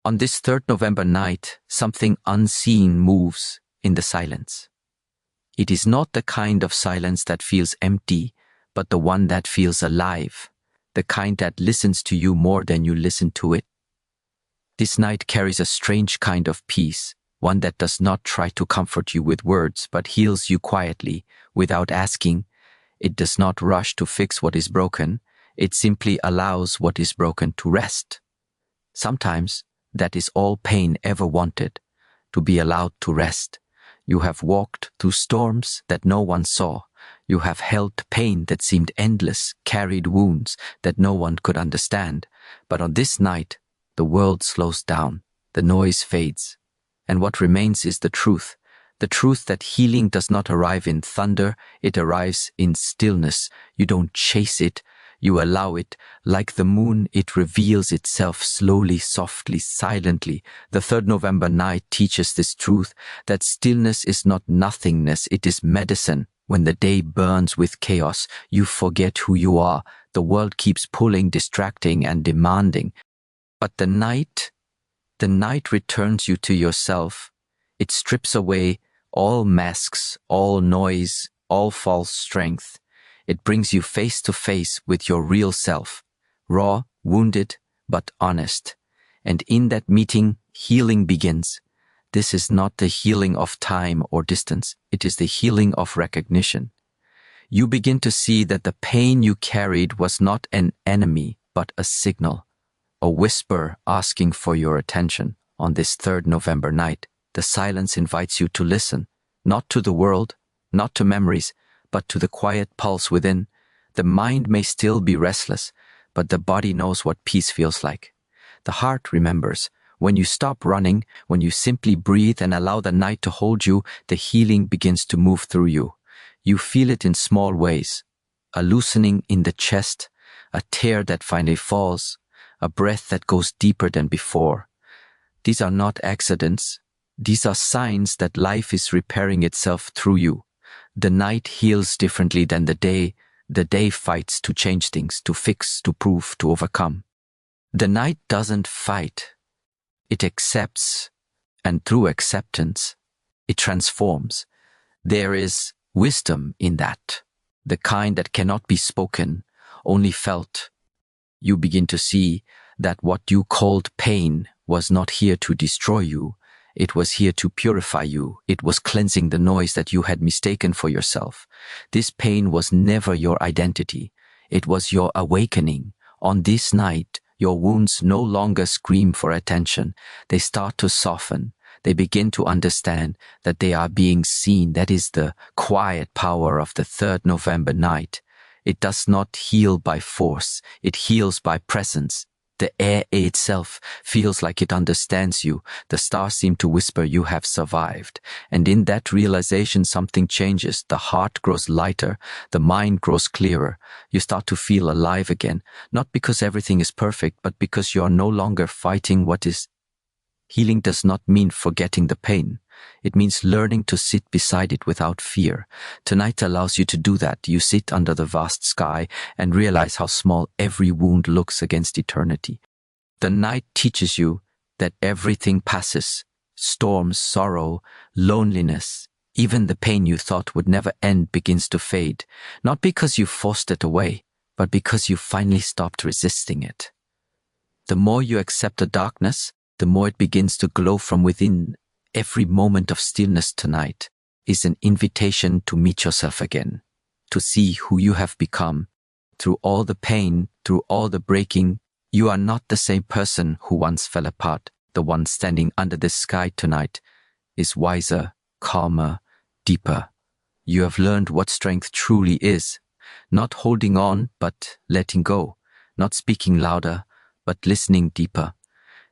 On this 3rd November night, something unseen moves in the silence. It is not the kind of silence that feels empty, but the one that feels alive, the kind that listens to you more than you listen to it. This night carries a strange kind of peace, one that does not try to comfort you with words, but heals you quietly, without asking. It does not rush to fix what is broken. It simply allows what is broken to rest. Sometimes, that is all pain ever wanted, to be allowed to rest. You have walked through storms that no one saw. You have held pain that seemed endless, carried wounds that no one could understand. But on this night, the world slows down, the noise fades, and what remains is the truth that healing does not arrive in thunder, it arrives in stillness. You don't chase it, you allow it. Like the moon, it reveals itself slowly, softly, silently. The 3rd November night teaches this truth, that stillness is not nothingness, it is medicine. When the day burns with chaos, you forget who you are. The world keeps pulling, distracting, and demanding. But the night returns you to yourself. It strips away all masks, all noise, all false strength. It brings you face to face with your real self, raw, wounded, but honest. And in that meeting, healing begins. This is not the healing of time or distance. It is the healing of recognition. You begin to see that the pain you carried was not an enemy, but a signal, a whisper asking for your attention. On this 3rd November night, the silence invites you to listen, not to the world, not to memories, but to the quiet pulse within. The mind may still be restless, but the body knows what peace feels like. The heart remembers. When you stop running, when you simply breathe and allow the night to hold you, the healing begins to move through you. You feel it in small ways. A loosening in the chest, a tear that finally falls, a breath that goes deeper than before. These are not accidents. These are signs that life is repairing itself through you. The night heals differently than the day. The day fights to change things, to fix, to prove, to overcome. The night doesn't fight. It accepts, and through acceptance, it transforms. There is wisdom in that, the kind that cannot be spoken, only felt. You begin to see that what you called pain was not here to destroy you. It was here to purify you. It was cleansing the noise that you had mistaken for yourself. This pain was never your identity. It was your awakening. On this night, your wounds no longer scream for attention. They start to soften. They begin to understand that they are being seen. That is the quiet power of the 3rd November night. It does not heal by force. It heals by presence. The air itself feels like it understands you. The stars seem to whisper you have survived. And in that realization, something changes. The heart grows lighter. The mind grows clearer. You start to feel alive again. Not because everything is perfect, but because you are no longer fighting what is. Healing does not mean forgetting the pain. It means learning to sit beside it without fear. Tonight allows you to do that. You sit under the vast sky and realize how small every wound looks against eternity. The night teaches you that everything passes. Storms, sorrow, loneliness, even the pain you thought would never end begins to fade. Not because you forced it away, but because you finally stopped resisting it. The more you accept the darkness, the more it begins to glow from within. Every moment of stillness tonight is an invitation to meet yourself again, to see who you have become. Through all the pain, through all the breaking, you are not the same person who once fell apart. The one standing under the sky tonight is wiser, calmer, deeper. You have learned what strength truly is, not holding on, but letting go, not speaking louder, but listening deeper.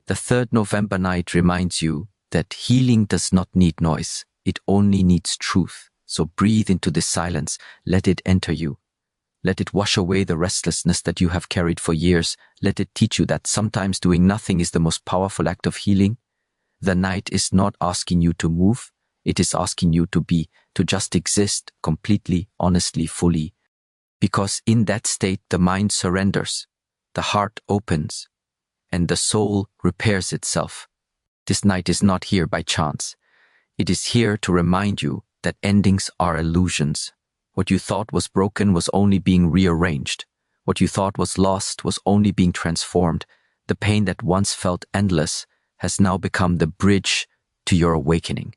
The 3rd November night reminds you that healing does not need noise. It only needs truth. So breathe into this silence. Let it enter you. Let it wash away the restlessness that you have carried for years. Let it teach you that sometimes doing nothing is the most powerful act of healing. The night is not asking you to move. It is asking you to be, to just exist completely, honestly, fully. Because in that state, the mind surrenders. The heart opens. and the soul repairs itself. This night is not here by chance. It is here to remind you that endings are illusions. What you thought was broken was only being rearranged. What you thought was lost was only being transformed. The pain that once felt endless has now become the bridge to your awakening.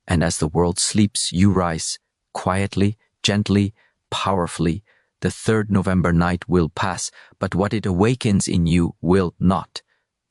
And as the world sleeps, you rise, quietly, gently, powerfully. The 3rd November night will pass, but what it awakens in you will not.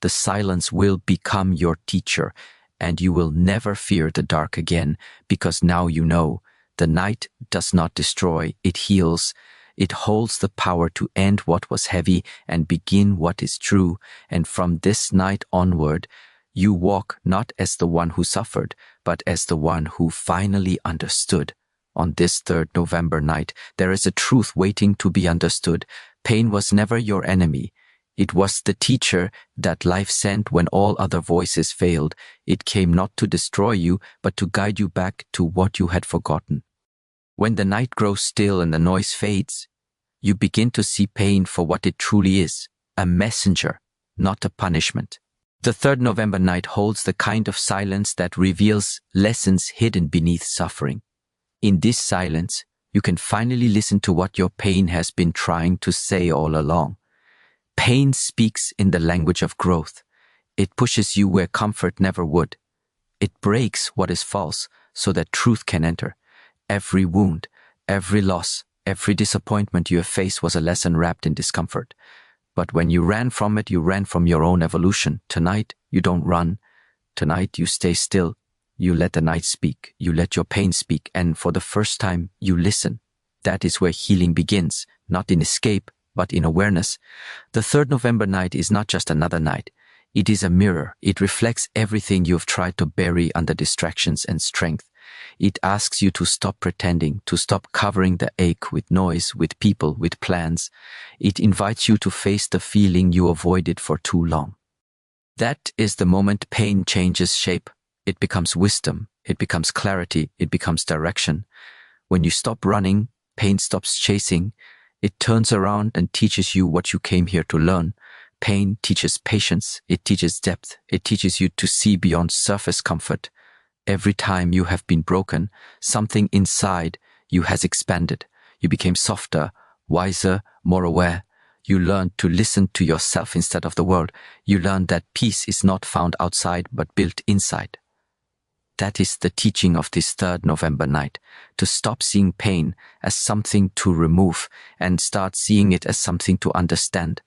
The silence will become your teacher, and you will never fear the dark again, because now you know the night does not destroy, it heals. It holds the power to end what was heavy and begin what is true, and from this night onward, you walk not as the one who suffered, but as the one who finally understood. On this 3rd November night, there is a truth waiting to be understood. Pain was never your enemy. It was the teacher that life sent when all other voices failed. It came not to destroy you, but to guide you back to what you had forgotten. When the night grows still and the noise fades, you begin to see pain for what it truly is, a messenger, not a punishment. The 3rd November night holds the kind of silence that reveals lessons hidden beneath suffering. In this silence, you can finally listen to what your pain has been trying to say all along. Pain speaks in the language of growth. It pushes you where comfort never would. It breaks what is false so that truth can enter. Every wound, every loss, every disappointment you have faced was a lesson wrapped in discomfort. But when you ran from it, you ran from your own evolution. Tonight, you don't run. Tonight, you stay still. You let the night speak. You let your pain speak. And for the first time, you listen. That is where healing begins, not in escape, but in awareness. The 3rd November night is not just another night. It is a mirror. It reflects everything you've tried to bury under distractions and strength. It asks you to stop pretending, to stop covering the ache with noise, with people, with plans. It invites you to face the feeling you avoided for too long. That is the moment pain changes shape. It becomes wisdom. It becomes clarity. It becomes direction. When you stop running, pain stops chasing. It turns around and teaches you what you came here to learn. Pain teaches patience. It teaches depth. It teaches you to see beyond surface comfort. Every time you have been broken, something inside you has expanded. You became softer, wiser, more aware. You learned to listen to yourself instead of the world. You learned that peace is not found outside but built inside. That is the teaching of this 3rd November night, to stop seeing pain as something to remove and start seeing it as something to understand.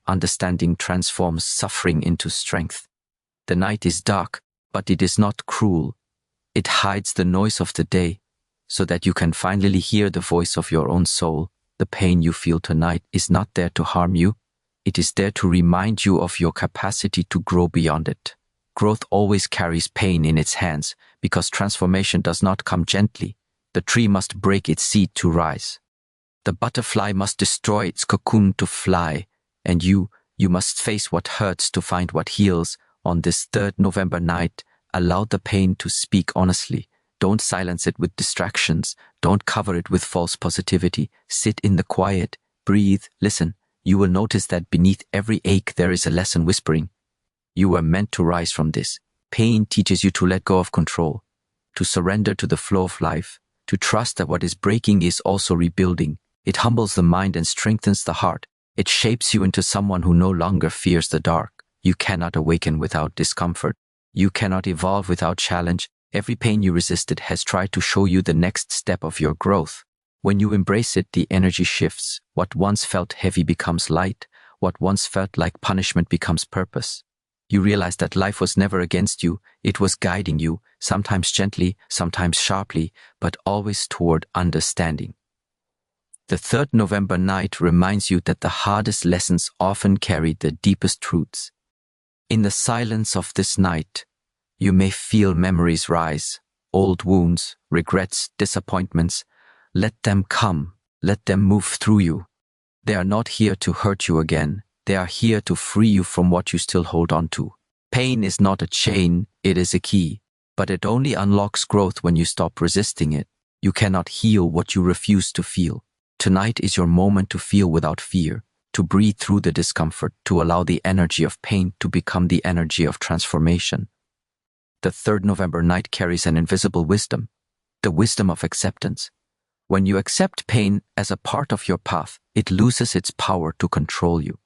Understanding transforms suffering into strength. The night is dark, but it is not cruel. It hides the noise of the day so that you can finally hear the voice of your own soul. The pain you feel tonight is not there to harm you. It is there to remind you of your capacity to grow beyond it. Growth always carries pain in its hands because transformation does not come gently. The tree must break its seed to rise. The butterfly must destroy its cocoon to fly. And you must face what hurts to find what heals. On this 3rd November night, allow the pain to speak honestly. Don't silence it with distractions. Don't cover it with false positivity. Sit in the quiet. Breathe. Listen. You will notice that beneath every ache there is a lesson whispering. You were meant to rise from this. Pain teaches you to let go of control, to surrender to the flow of life, to trust that what is breaking is also rebuilding. It humbles the mind and strengthens the heart. It shapes you into someone who no longer fears the dark. You cannot awaken without discomfort. You cannot evolve without challenge. Every pain you resisted has tried to show you the next step of your growth. When you embrace it, the energy shifts. What once felt heavy becomes light. What once felt like punishment becomes purpose. You realize that life was never against you. It was guiding you, sometimes gently, sometimes sharply, but always toward understanding. The 3rd November night reminds you that the hardest lessons often carry the deepest truths. In the silence of this night, you may feel memories rise, old wounds, regrets, disappointments. Let them come. Let them move through you. They are not here to hurt you again. They are here to free you from what you still hold on to. Pain is not a chain, it is a key. But it only unlocks growth when you stop resisting it. You cannot heal what you refuse to feel. Tonight is your moment to feel without fear, to breathe through the discomfort, to allow the energy of pain to become the energy of transformation. The 3rd November night carries an invisible wisdom, the wisdom of acceptance. When you accept pain as a part of your path, it loses its power to control you.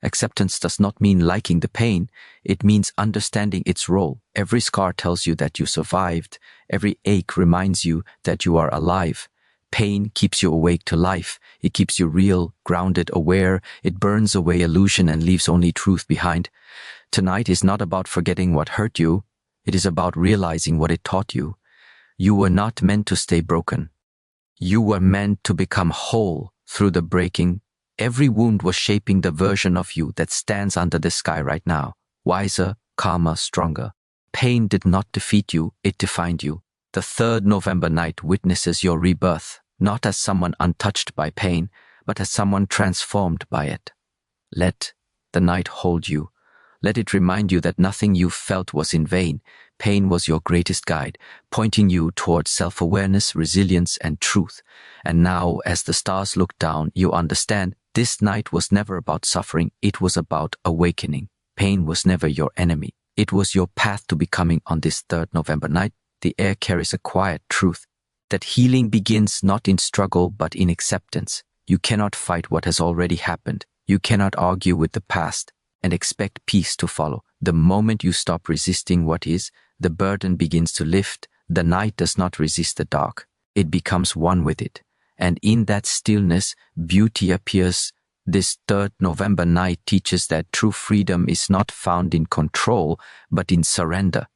Acceptance does not mean liking the pain, it means understanding its role. Every scar tells you that you survived, every ache reminds you that you are alive. Pain keeps you awake to life, it keeps you real, grounded, aware, it burns away illusion and leaves only truth behind. Tonight is not about forgetting what hurt you, it is about realizing what it taught you. You were not meant to stay broken. You were meant to become whole through the breaking. Every wound was shaping the version of you that stands under the sky right now, wiser, calmer, stronger. Pain did not defeat you, it defined you. The 3rd November night witnesses your rebirth, not as someone untouched by pain, but as someone transformed by it. Let the night hold you. Let it remind you that nothing you felt was in vain. Pain was your greatest guide, pointing you towards self-awareness, resilience, and truth. And now, as the stars look down, you understand this night was never about suffering, it was about awakening. Pain was never your enemy. It was your path to becoming. On this 3rd November night, the air carries a quiet truth, that healing begins not in struggle but in acceptance. You cannot fight what has already happened. You cannot argue with the past and expect peace to follow. The moment you stop resisting what is, the burden begins to lift. The night does not resist the dark. It becomes one with it. And in that stillness, beauty appears. This 3rd November night teaches that true freedom is not found in control, but in surrender.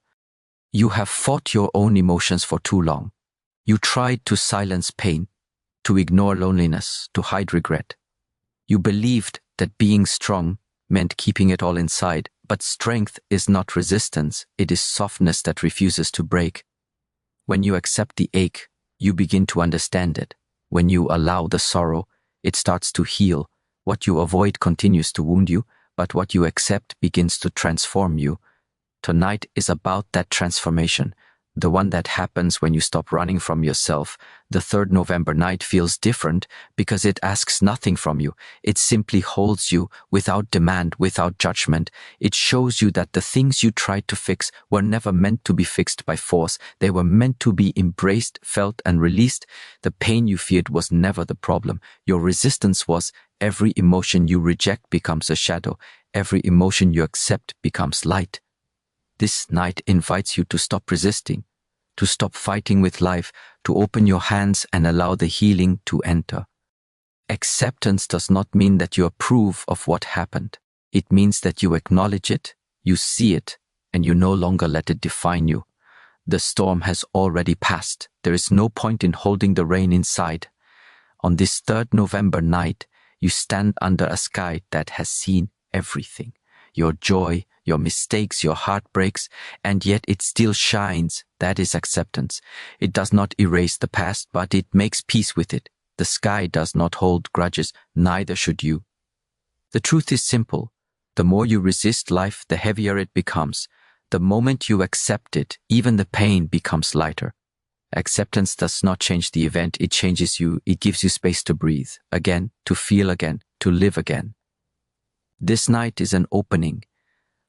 You have fought your own emotions for too long. You tried to silence pain, to ignore loneliness, to hide regret. You believed that being strong meant keeping it all inside, but strength is not resistance, it is softness that refuses to break. When you accept the ache, you begin to understand it. When you allow the sorrow, it starts to heal. What you avoid continues to wound you, but what you accept begins to transform you. Tonight is about that transformation, the one that happens when you stop running from yourself. The 3rd November night feels different because it asks nothing from you. It simply holds you without demand, without judgment. It shows you that the things you tried to fix were never meant to be fixed by force. They were meant to be embraced, felt, and released. The pain you feared was never the problem. Your resistance was. Every emotion you reject becomes a shadow. Every emotion you accept becomes light. This night invites you to stop resisting, to stop fighting with life, to open your hands and allow the healing to enter. Acceptance does not mean that you approve of what happened. It means that you acknowledge it, you see it, and you no longer let it define you. The storm has already passed. There is no point in holding the rain inside. On this 3rd November night, you stand under a sky that has seen everything. Your joy, your mistakes, your heartbreaks, and yet it still shines. That is acceptance. It does not erase the past, but it makes peace with it. The sky does not hold grudges, neither should you. The truth is simple. The more you resist life, the heavier it becomes. The moment you accept it, even the pain becomes lighter. Acceptance does not change the event, it changes you. It gives you space to breathe again, to feel again, to live again. This night is an opening,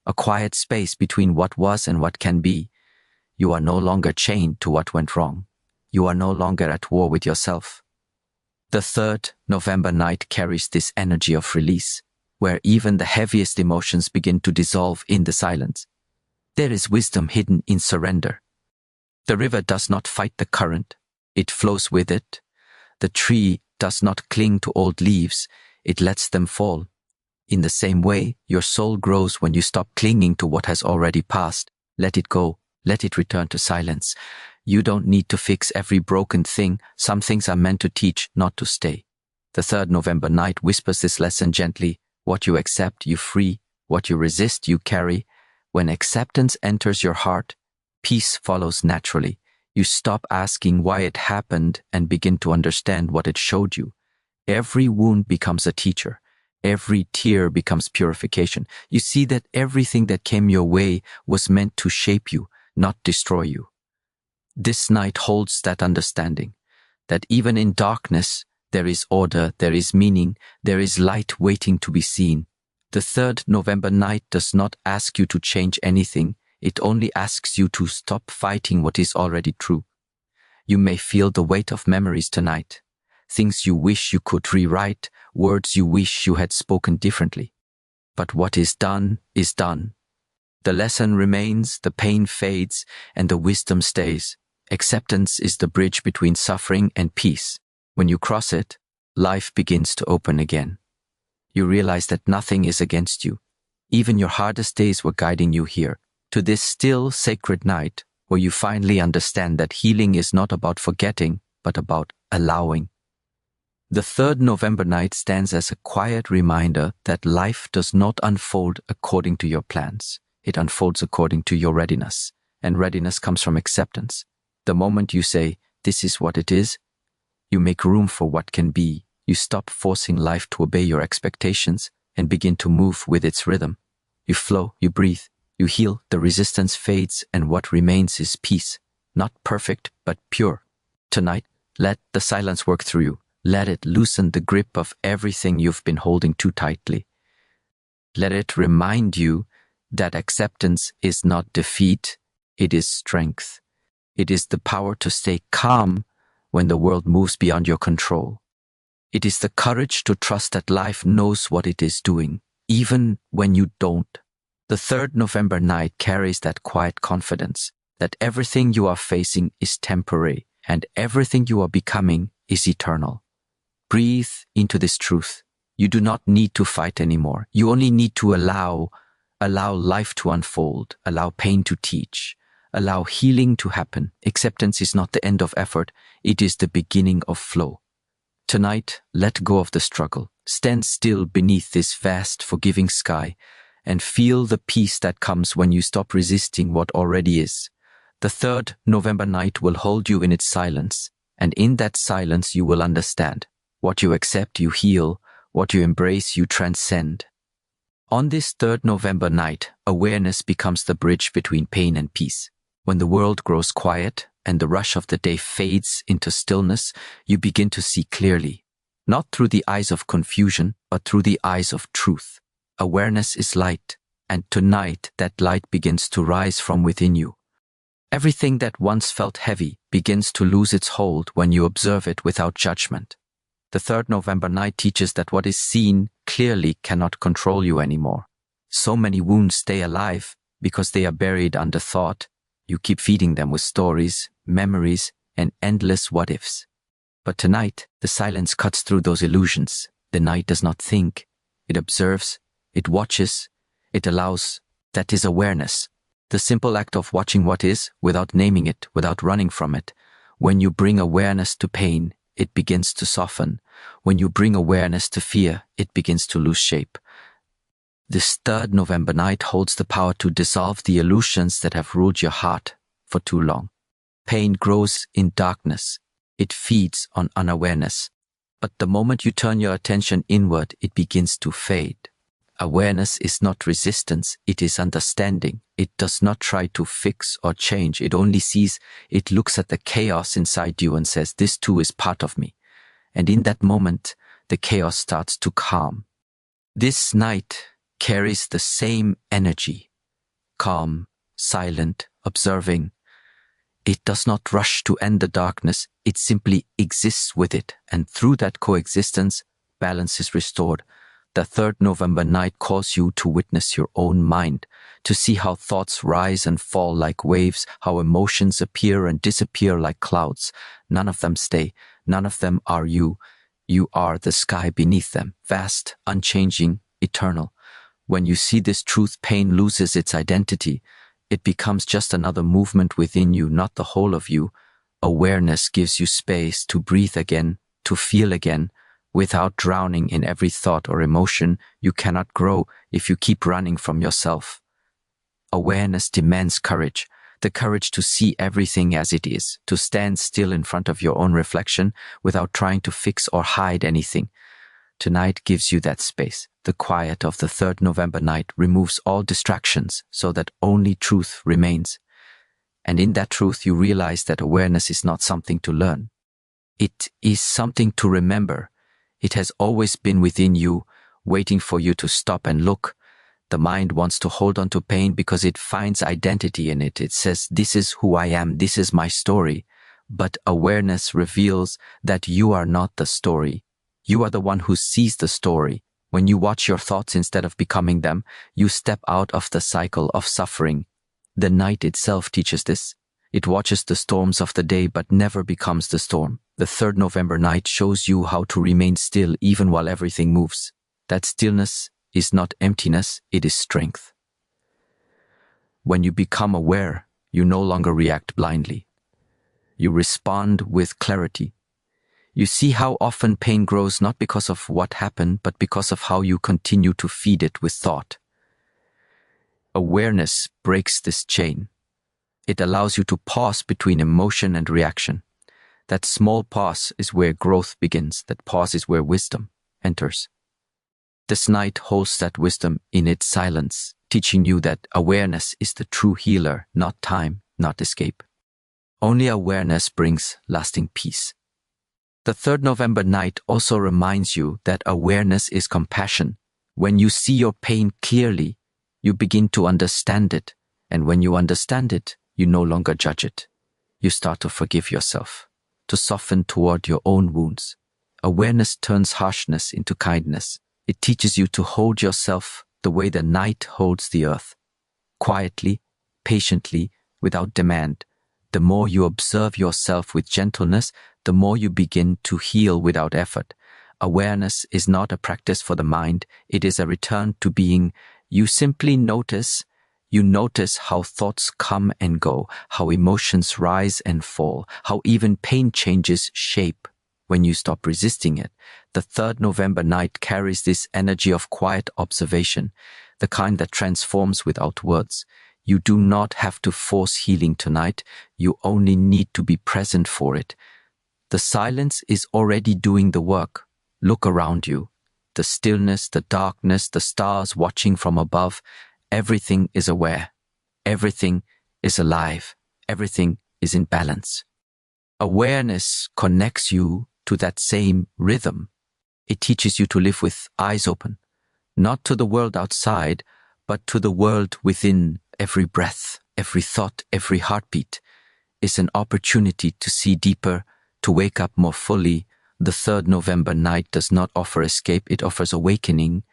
a quiet space between what was and what can be. You are no longer chained to what went wrong. You are no longer at war with yourself. The 3rd November night carries this energy of release, where even the heaviest emotions begin to dissolve in the silence. There is wisdom hidden in surrender. The river does not fight the current, it flows with it. The tree does not cling to old leaves, it lets them fall. In the same way, your soul grows when you stop clinging to what has already passed. Let it go. Let it return to silence. You don't need to fix every broken thing. Some things are meant to teach, not to stay. The 3rd November night whispers this lesson gently. What you accept, you free. What you resist, you carry. When acceptance enters your heart, peace follows naturally. You stop asking why it happened and begin to understand what it showed you. Every wound becomes a teacher. Every tear becomes purification. You see that everything that came your way was meant to shape you, not destroy you. This night holds that understanding, that even in darkness, There is order, there is meaning, there is light waiting to be seen. The 3rd November night does not ask you to change anything. It only asks you to stop fighting what is already true. You may feel the weight of memories tonight. Things you wish you could rewrite, words you wish you had spoken differently. But what is done is done. The lesson remains, the pain fades, and the wisdom stays. Acceptance is the bridge between suffering and peace. When you cross it, life begins to open again. You realize that nothing is against you. Even your hardest days were guiding you here, to this still, sacred night, where you finally understand that healing is not about forgetting, but about allowing. The 3rd November night stands as a quiet reminder that life does not unfold according to your plans. It unfolds according to your readiness, and readiness comes from acceptance. The moment you say, "This is what it is," you make room for what can be. You stop forcing life to obey your expectations and begin to move with its rhythm. You flow, you breathe, you heal, the resistance fades, and what remains is peace. Not perfect, but pure. Tonight, let the silence work through you. Let it loosen the grip of everything you've been holding too tightly. Let it remind you that acceptance is not defeat, it is strength. It is the power to stay calm when the world moves beyond your control. It is the courage to trust that life knows what it is doing, even when you don't. The 3rd November night carries that quiet confidence that everything you are facing is temporary and everything you are becoming is eternal. Breathe into this truth. You do not need to fight anymore. You only need to allow life to unfold, allow pain to teach, allow healing to happen. Acceptance is not the end of effort. It is the beginning of flow. Tonight, let go of the struggle. Stand still beneath this vast, forgiving sky and feel the peace that comes when you stop resisting what already is. The 3rd November night will hold you in its silence, and in that silence you will understand. What you accept, you heal. What you embrace, you transcend. On this 3rd November night, awareness becomes the bridge between pain and peace. When the world grows quiet and the rush of the day fades into stillness, you begin to see clearly. Not through the eyes of confusion, but through the eyes of truth. Awareness is light, and tonight that light begins to rise from within you. Everything that once felt heavy begins to lose its hold when you observe it without judgment. The 3rd November night teaches that what is seen clearly cannot control you anymore. So many wounds stay alive because they are buried under thought. You keep feeding them with stories, memories, and endless what-ifs. But tonight, the silence cuts through those illusions. The night does not think. It observes, it watches, it allows. That is awareness. The simple act of watching what is, without naming it, without running from it. When you bring awareness to pain, it begins to soften. When you bring awareness to fear, it begins to lose shape. This 3rd November night holds the power to dissolve the illusions that have ruled your heart for too long. Pain grows in darkness. It feeds on unawareness. But the moment you turn your attention inward, it begins to fade. Awareness is not resistance, it is understanding. It does not try to fix or change, it only sees, it looks at the chaos inside you and says, "This too is part of me." And in that moment, the chaos starts to calm. This night carries the same energy. Calm, silent, observing. It does not rush to end the darkness, it simply exists with it, and through that coexistence, balance is restored. The 3rd November night calls you to witness your own mind, to see how thoughts rise and fall like waves, how emotions appear and disappear like clouds. None of them stay, none of them are you. You are the sky beneath them, vast, unchanging, eternal. When you see this truth, pain loses its identity. It becomes just another movement within you, not the whole of you. Awareness gives you space to breathe again, to feel again. Without drowning in every thought or emotion, you cannot grow if you keep running from yourself. Awareness demands courage, the courage to see everything as it is, to stand still in front of your own reflection without trying to fix or hide anything. Tonight gives you that space. The quiet of the 3rd November night removes all distractions so that only truth remains. And in that truth, you realize that awareness is not something to learn. It is something to remember. It has always been within you, waiting for you to stop and look. The mind wants to hold on to pain because it finds identity in it. It says, this is who I am, this is my story. But awareness reveals that you are not the story. You are the one who sees the story. When you watch your thoughts instead of becoming them, you step out of the cycle of suffering. The night itself teaches this. It watches the storms of the day but never becomes the storm. The 3rd November night shows you how to remain still even while everything moves. That stillness is not emptiness, it is strength. When you become aware, you no longer react blindly. You respond with clarity. You see how often pain grows not because of what happened, but because of how you continue to feed it with thought. Awareness breaks this chain. It allows you to pause between emotion and reaction. That small pause is where growth begins. That pause is where wisdom enters. This night holds that wisdom in its silence, teaching you that awareness is the true healer, not time, not escape. Only awareness brings lasting peace. The 3rd November night also reminds you that awareness is compassion. When you see your pain clearly, you begin to understand it. And when you understand it, you no longer judge it. You start to forgive yourself, to soften toward your own wounds. Awareness turns harshness into kindness. It teaches you to hold yourself the way the night holds the earth. Quietly, patiently, without demand. The more you observe yourself with gentleness, the more you begin to heal without effort. Awareness is not a practice for the mind. It is a return to being. You simply notice. You notice how thoughts come and go, how emotions rise and fall, how even pain changes shape when you stop resisting it. The 3rd November night carries this energy of quiet observation, the kind that transforms without words. You do not have to force healing tonight. You only need to be present for it. The silence is already doing the work. Look around you. The stillness, the darkness, the stars watching from above. Everything is aware. Everything is alive. Everything is in balance. Awareness connects you to that same rhythm. It teaches you to live with eyes open, not to the world outside, but to the world within. Every breath, every thought, every heartbeat is an opportunity to see deeper, to wake up more fully. The 3rd November night does not offer escape, it offers awakening.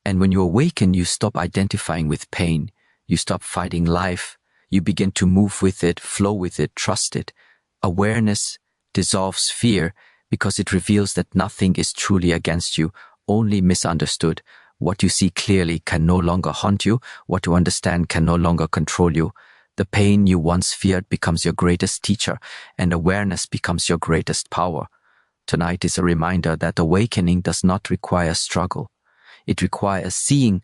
And when you awaken, you stop identifying with pain. You stop fighting life. You begin to move with it, flow with it, trust it. Awareness dissolves fear because it reveals that nothing is truly against you, only misunderstood. What you see clearly can no longer haunt you. What you understand can no longer control you. The pain you once feared becomes your greatest teacher, and awareness becomes your greatest power. Tonight is a reminder that awakening does not require struggle. It requires seeing.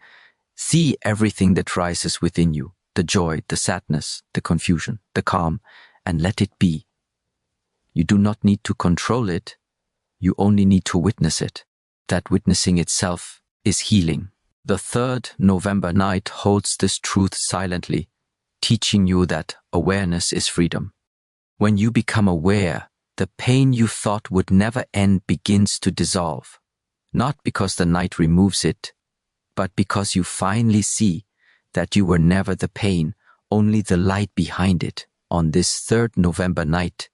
See everything that rises within you, the joy, the sadness, the confusion, the calm, and let it be. You do not need to control it. You only need to witness it. That witnessing itself is healing. The 3rd November night holds this truth silently, teaching you that awareness is freedom. When you become aware, the pain you thought would never end begins to dissolve. Not because the night removes it, but because you finally see that you were never the pain, only the light behind it. On this 3rd November night,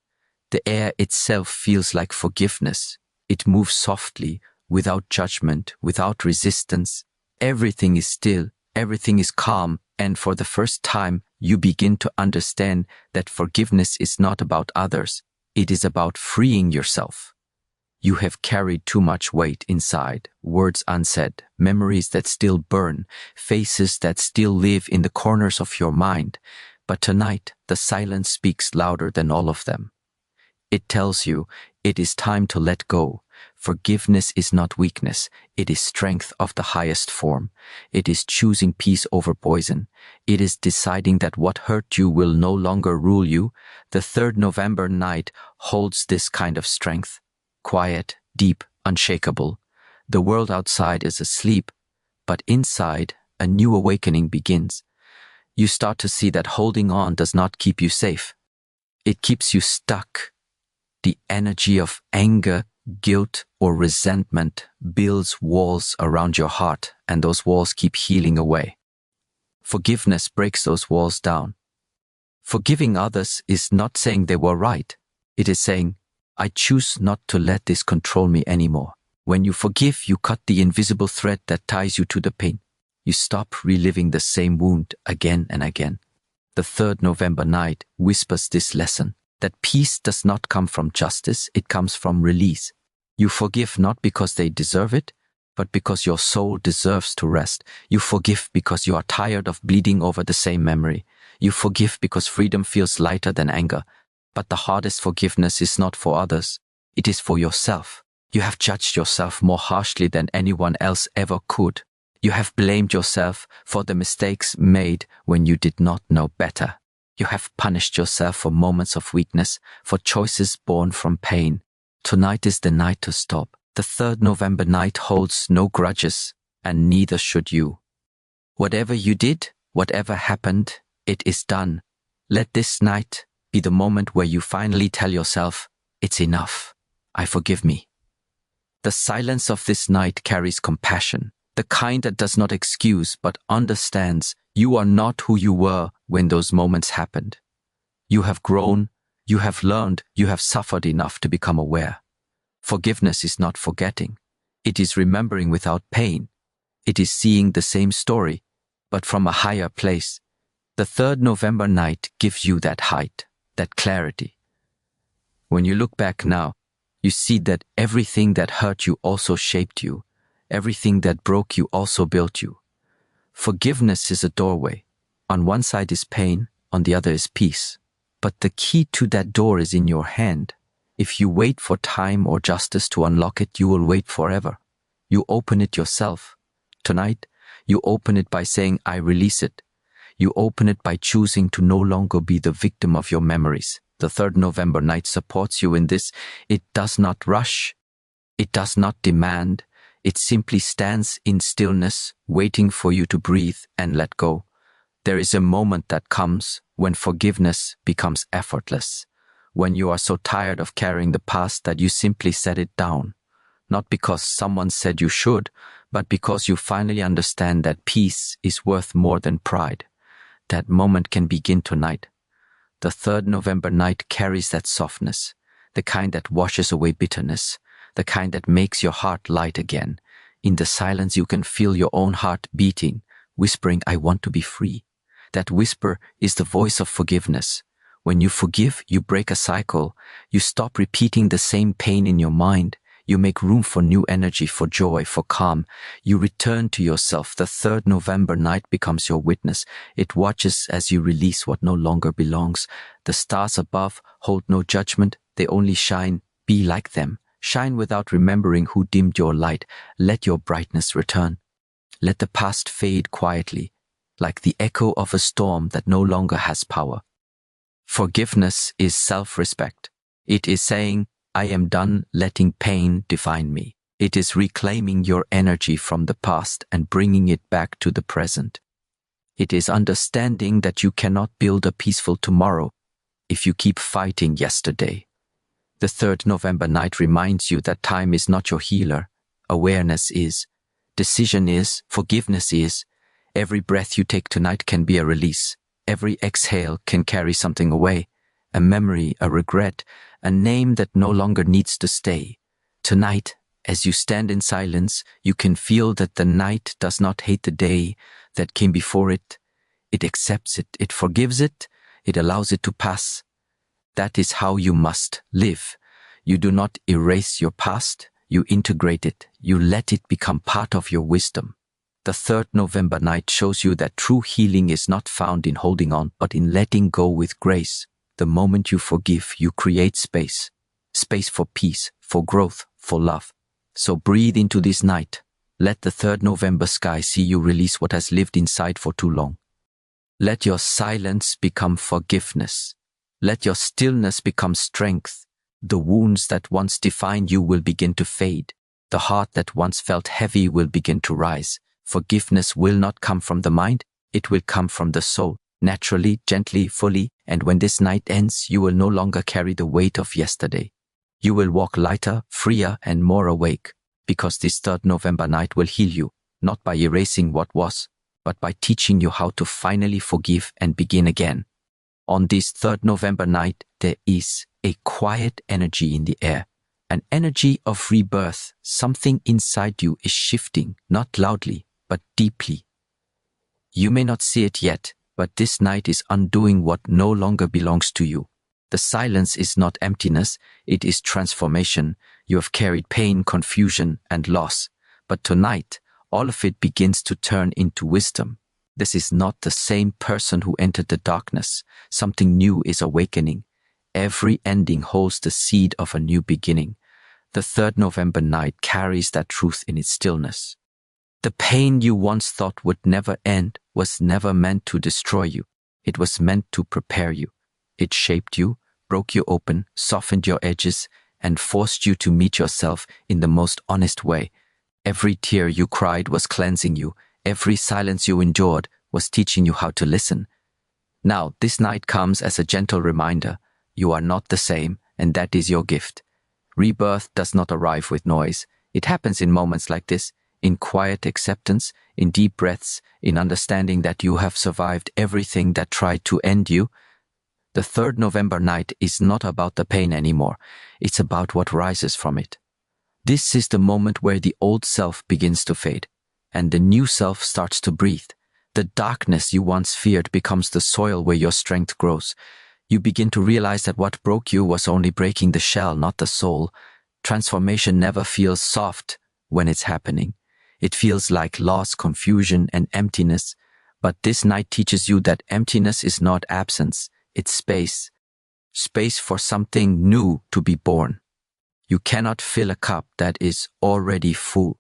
the air itself feels like forgiveness. It moves softly, without judgment, without resistance. Everything is still, everything is calm, and for the first time, you begin to understand that forgiveness is not about others. It is about freeing yourself. You have carried too much weight inside, words unsaid, memories that still burn, faces that still live in the corners of your mind. But tonight, the silence speaks louder than all of them. It tells you it is time to let go. Forgiveness is not weakness. It is strength of the highest form. It is choosing peace over poison. It is deciding that what hurt you will no longer rule you. The 3rd November night holds this kind of strength. Quiet, deep, unshakable. The world outside is asleep, but inside, a new awakening begins. You start to see that holding on does not keep you safe. It keeps you stuck. The energy of anger, guilt, or resentment builds walls around your heart, and those walls keep healing away. Forgiveness breaks those walls down. Forgiving others is not saying they were right. It is saying, I choose not to let this control me anymore. When you forgive, you cut the invisible thread that ties you to the pain. You stop reliving the same wound again and again. The 3rd November night whispers this lesson, that peace does not come from justice, it comes from release. You forgive not because they deserve it, but because your soul deserves to rest. You forgive because you are tired of bleeding over the same memory. You forgive because freedom feels lighter than anger. But the hardest forgiveness is not for others, it is for yourself. You have judged yourself more harshly than anyone else ever could. You have blamed yourself for the mistakes made when you did not know better. You have punished yourself for moments of weakness, for choices born from pain. Tonight is the night to stop. The 3rd November night holds no grudges, and neither should you. Whatever you did, whatever happened, it is done. Let this night be the moment where you finally tell yourself, it's enough. I forgive me. The silence of this night carries compassion, the kind that does not excuse but understands you are not who you were when those moments happened. You have grown, you have learned, you have suffered enough to become aware. Forgiveness is not forgetting. It is remembering without pain. It is seeing the same story, but from a higher place. The 3rd November night gives you that height, that clarity. When you look back now, you see that everything that hurt you also shaped you. Everything that broke you also built you. Forgiveness is a doorway. On one side is pain, on the other is peace. But the key to that door is in your hand. If you wait for time or justice to unlock it, you will wait forever. You open it yourself. Tonight, you open it by saying, I release it. You open it by choosing to no longer be the victim of your memories. The 3rd November night supports you in this. It does not rush. It does not demand. It simply stands in stillness, waiting for you to breathe and let go. There is a moment that comes when forgiveness becomes effortless, when you are so tired of carrying the past that you simply set it down, not because someone said you should, but because you finally understand that peace is worth more than pride. That moment can begin tonight. The 3rd November night carries that softness, the kind that washes away bitterness, the kind that makes your heart light again. In the silence you can feel your own heart beating, whispering, I want to be free. That whisper is the voice of forgiveness. When you forgive, you break a cycle. You stop repeating the same pain in your mind. You make room for new energy, for joy, for calm. You return to yourself. The 3rd November night becomes your witness. It watches as you release what no longer belongs. The stars above hold no judgment. They only shine. Be like them. Shine without remembering who dimmed your light. Let your brightness return. Let the past fade quietly, like the echo of a storm that no longer has power. Forgiveness is self-respect. It is saying, I am done letting pain define me. It is reclaiming your energy from the past and bringing it back to the present. It is understanding that you cannot build a peaceful tomorrow if you keep fighting yesterday. The 3rd November night reminds you that time is not your healer. Awareness is. Decision is. Forgiveness is. Every breath you take tonight can be a release. Every exhale can carry something away. A memory, a regret, a name that no longer needs to stay. Tonight, as you stand in silence, you can feel that the night does not hate the day that came before it. It accepts it, it forgives it, it allows it to pass. That is how you must live. You do not erase your past, you integrate it, you let it become part of your wisdom. The 3rd November night shows you that true healing is not found in holding on, but in letting go with grace. The moment you forgive, you create space. Space for peace, for growth, for love. So breathe into this night. Let the 3rd November sky see you release what has lived inside for too long. Let your silence become forgiveness. Let your stillness become strength. The wounds that once defined you will begin to fade. The heart that once felt heavy will begin to rise. Forgiveness will not come from the mind, it will come from the soul, naturally, gently, fully, and when this night ends, you will no longer carry the weight of yesterday. You will walk lighter, freer, and more awake, because this 3rd November night will heal you, not by erasing what was, but by teaching you how to finally forgive and begin again. On this 3rd November night, there is a quiet energy in the air, an energy of rebirth. Something inside you is shifting, not loudly, but deeply. You may not see it yet, but this night is undoing what no longer belongs to you. The silence is not emptiness, it is transformation. You have carried pain, confusion, and loss, but tonight, all of it begins to turn into wisdom. This is not the same person who entered the darkness. Something new is awakening. Every ending holds the seed of a new beginning. The 3rd November night carries that truth in its stillness. The pain you once thought would never end was never meant to destroy you. It was meant to prepare you. It shaped you, broke you open, softened your edges, and forced you to meet yourself in the most honest way. Every tear you cried was cleansing you. Every silence you endured was teaching you how to listen. Now, this night comes as a gentle reminder. You are not the same, and that is your gift. Rebirth does not arrive with noise. It happens in moments like this, in quiet acceptance, in deep breaths, in understanding that you have survived everything that tried to end you. The 3rd November night is not about the pain anymore. It's about what rises from it. This is the moment where the old self begins to fade, and the new self starts to breathe. The darkness you once feared becomes the soil where your strength grows. You begin to realize that what broke you was only breaking the shell, not the soul. Transformation never feels soft when it's happening. It feels like loss, confusion, and emptiness. But this night teaches you that emptiness is not absence. It's space. Space for something new to be born. You cannot fill a cup that is already full.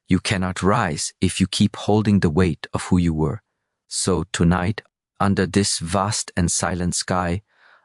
You cannot rise if you keep holding the weight of who you were. So tonight, under this vast and silent sky,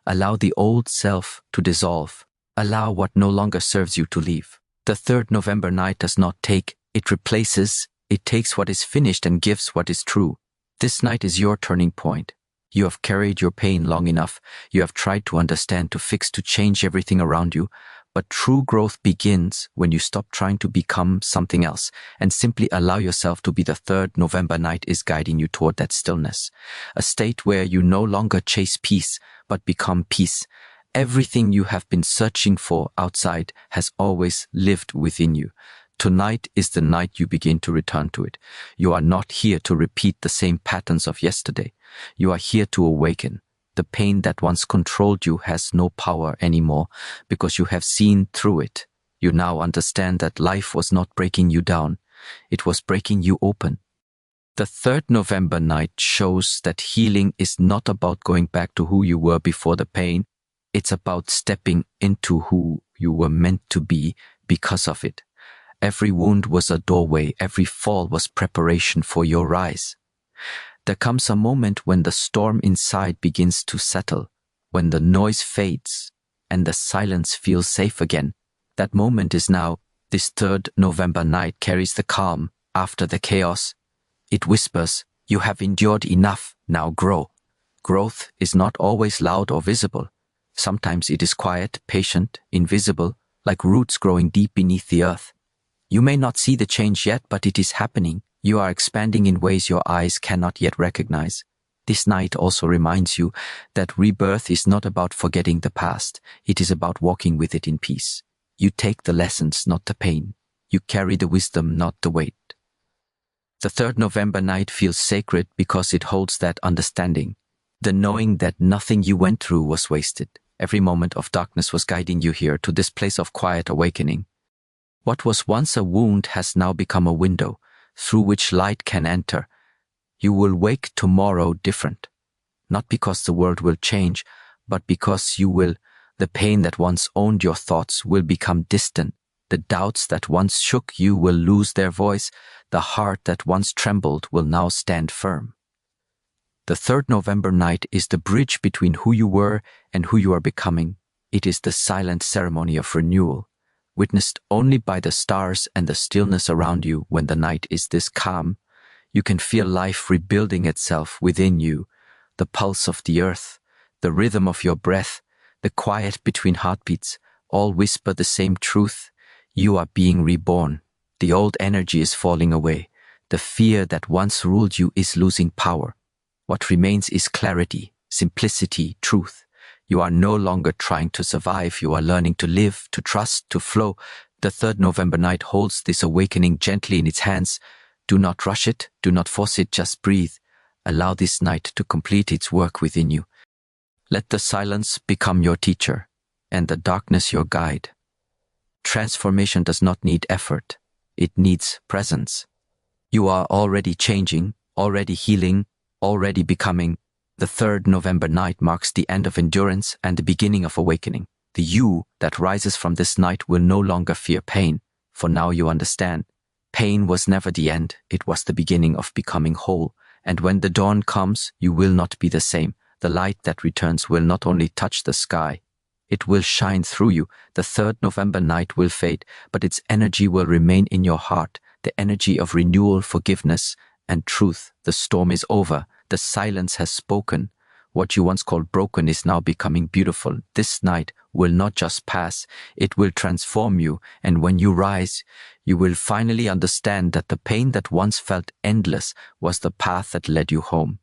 allow the old self to dissolve. Allow what no longer serves you to leave. The 3rd November night does not take, it replaces. It takes what is finished and gives what is true. This night is your turning point. You have carried your pain long enough. You have tried to understand, to fix, to change everything around you. But true growth begins when you stop trying to become something else and simply allow yourself to be. The 3rd November night is guiding you toward that stillness, a state where you no longer chase peace, but become peace. Everything you have been searching for outside has always lived within you. Tonight is the night you begin to return to it. You are not here to repeat the same patterns of yesterday. You are here to awaken. The pain that once controlled you has no power anymore because you have seen through it. You now understand that life was not breaking you down. It was breaking you open. The 3rd November night shows that healing is not about going back to who you were before the pain. It's about stepping into who you were meant to be because of it. Every wound was a doorway. Every fall was preparation for your rise. There comes a moment when the storm inside begins to settle, when the noise fades and the silence feels safe again. That moment is now. This 3rd November night carries the calm after the chaos. It whispers, you have endured enough, now grow. Growth is not always loud or visible. Sometimes it is quiet, patient, invisible, like roots growing deep beneath the earth. You may not see the change yet, but it is happening. You are expanding in ways your eyes cannot yet recognize. This night also reminds you that rebirth is not about forgetting the past. It is about walking with it in peace. You take the lessons, not the pain. You carry the wisdom, not the weight. The 3rd November night feels sacred because it holds that understanding. The knowing that nothing you went through was wasted. Every moment of darkness was guiding you here to this place of quiet awakening. What was once a wound has now become a window through which light can enter. You will wake tomorrow different, not because the world will change, but because you will. The pain that once owned your thoughts will become distant. The doubts that once shook you will lose their voice. The heart that once trembled will now stand firm. The 3rd November night is the bridge between who you were and who you are becoming. It is the silent ceremony of renewal, witnessed only by the stars and the stillness around you. When the night is this calm, you can feel life rebuilding itself within you, the pulse of the earth, the rhythm of your breath, the quiet between heartbeats. all whisper the same truth. You are being reborn. The old energy is falling away. The fear that once ruled you is losing power. What remains is clarity, simplicity, truth. You are no longer trying to survive. You are learning to live, to trust, to flow. The third November night holds this awakening gently in its hands. Do not rush it. Do not force it. Just breathe. Allow this night to complete its work within you. Let the silence become your teacher and the darkness your guide. Transformation does not need effort. It needs presence. You are already changing, already healing, already becoming. The third November night marks the end of endurance and the beginning of awakening. The you that rises from this night will no longer fear pain, for now you understand. Pain was never the end, it was the beginning of becoming whole. And when the dawn comes, you will not be the same. The light that returns will not only touch the sky, it will shine through you. The third November night will fade, but its energy will remain in your heart, the energy of renewal, forgiveness, and truth. The storm is over. The silence has spoken. What you once called broken is now becoming beautiful. This night will not just pass, it will transform you. And when you rise, you will finally understand that the pain that once felt endless was the path that led you home.